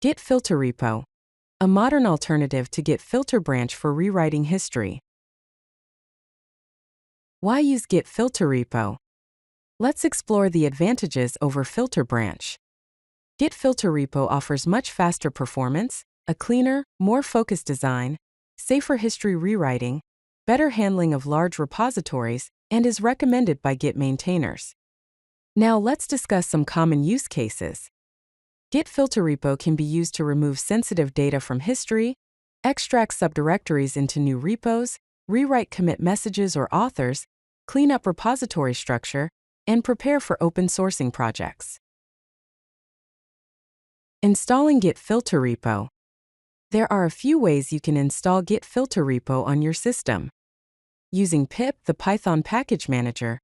Git Filter-repo, a modern alternative to Git filter branch for rewriting history. Why use Git Filter-repo? Let's explore the advantages over filter branch. Git Filter-repo offers much faster performance, a cleaner, more focused design, safer history rewriting, better handling of large repositories, and is recommended by Git maintainers. Now let's discuss some common use cases. Git Filter-repo can be used to remove sensitive data from history, extract subdirectories into new repos, rewrite commit messages or authors, clean up repository structure, and prepare for open sourcing projects. Installing Git Filter-repo. There are a few ways you can install Git Filter-repo on your system. Using pip, the Python package manager,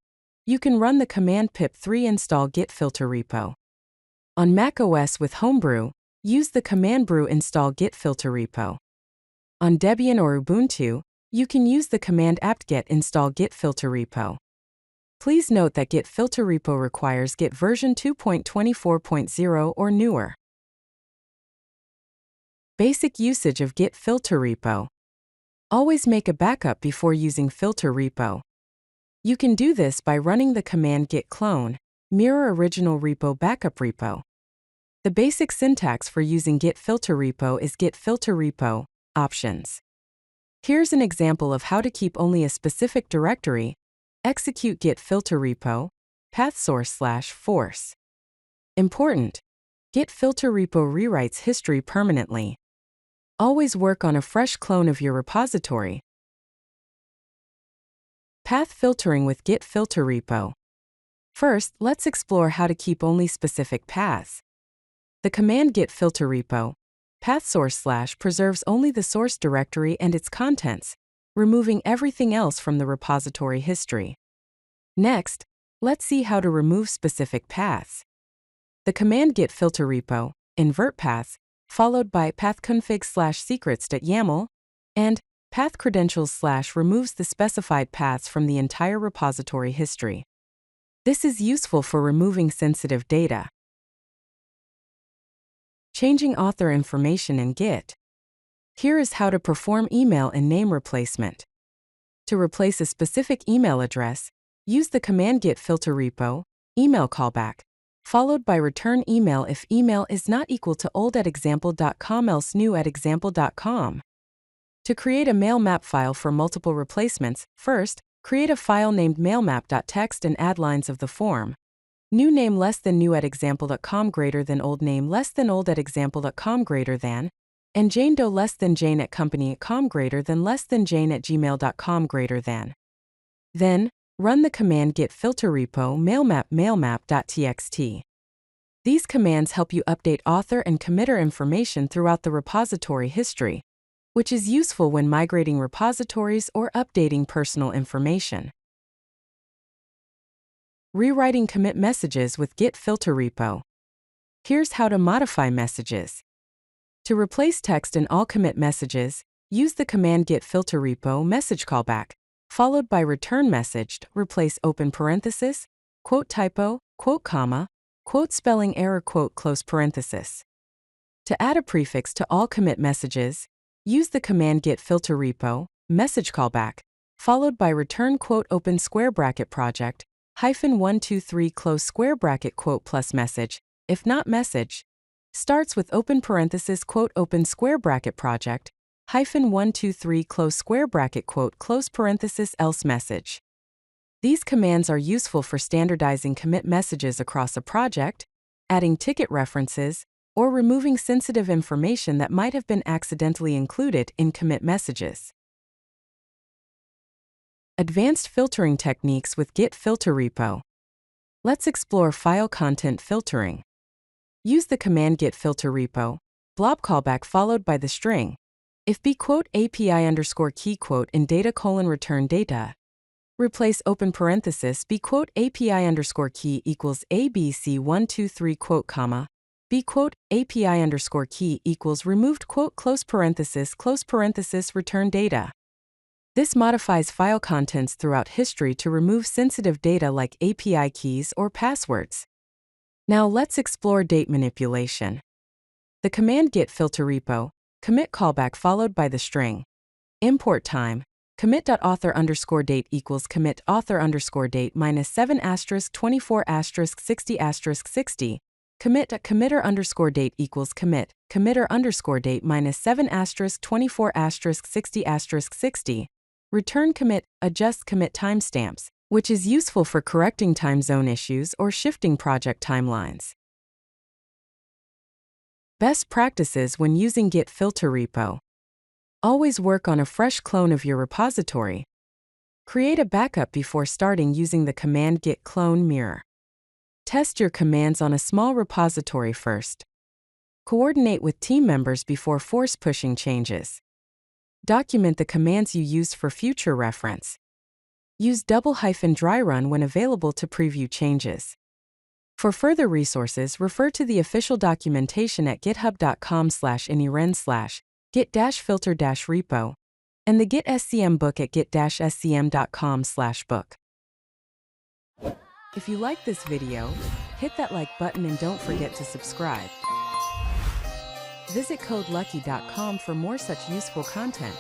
you can run the command pip3 install Git Filter-repo. On macOS with Homebrew, use the command brew install Git Filter-repo. On Debian or Ubuntu, you can use the command apt-get install Git Filter-repo. Please note that Git Filter-repo requires Git version 2.24.0 or newer. Basic usage of Git Filter-repo. Always make a backup before using Filter-repo. You can do this by running the command git clone, mirror original repo backup repo. The basic syntax for using Git Filter-repo is Git Filter-repo, options. Here's an example of how to keep only a specific directory. Execute Git Filter-repo, path source/force. Important: Git Filter-repo rewrites history permanently. Always work on a fresh clone of your repository. Path filtering with Git Filter-repo. First, let's explore how to keep only specific paths. The command git filter-repo, path source/ preserves only the source directory and its contents, removing everything else from the repository history. Next, let's see how to remove specific paths. The command git filter-repo, invert paths, followed by pathconfig/secrets.yaml, and path credentials/ removes the specified paths from the entire repository history. This is useful for removing sensitive data. Changing author information in Git. Here is how to perform email and name replacement. To replace a specific email address, use the command git filter-repo, email callback, followed by return email if email is not equal to old@example.com else new@example.com. To create a mail map file for multiple replacements, first, create a file named mailmap.txt and add lines of the form. New name less than new@example.com greater than old name less than old@example.com greater than, and Jane Doe less than Jane@company.com greater than less than Jane@gmail.com greater than. Then, run the command git filter-repo mailmap.txt. These commands help you update author and committer information throughout the repository history, which is useful when migrating repositories or updating personal information. Rewriting commit messages with Git Filter-repo. Here's how to modify messages. To replace text in all commit messages, use the command git filter-repo message callback, followed by return messaged, replace open parenthesis, quote typo, quote comma, quote spelling error, quote close parenthesis. To add a prefix to all commit messages, use the command git filter-repo message callback, followed by return quote open square bracket project, -123 close square bracket quote plus message, if not message, starts with open parenthesis quote open square bracket project, -123 close square bracket quote close parenthesis else message. These commands are useful for standardizing commit messages across a project, adding ticket references, or removing sensitive information that might have been accidentally included in commit messages. Advanced filtering techniques with Git Filter-repo. Let's explore file content filtering. Use the command git filter-repo, blob callback followed by the string, if b quote API_key quote in data return data. Replace open parenthesis b quote API_key equals ABC123 quote comma, b quote API_key equals removed quote close parenthesis return data. This modifies file contents throughout history to remove sensitive data like API keys or passwords. Now let's explore date manipulation. The command git filter-repo, commit callback followed by the string. Import time, commit.author_date equals commit author_date minus 7*24*60*60. Commit.committer_date equals commit committer_date minus 7*24*60*60. Return commit adjusts commit timestamps, which is useful for correcting time zone issues or shifting project timelines. Best practices when using Git Filter-repo. Always work on a fresh clone of your repository. Create a backup before starting using the command git clone mirror. Test your commands on a small repository first. Coordinate with team members before force pushing changes. Document the commands you use for future reference. Use ~dry run when available to preview changes. For further resources, refer to the official documentation at github.com/ini-ren/git-filter-repo and the Git SCM book at git-scm.com/book. If you like this video, hit that like button and don't forget to subscribe. Visit codelucky.com for more such useful content.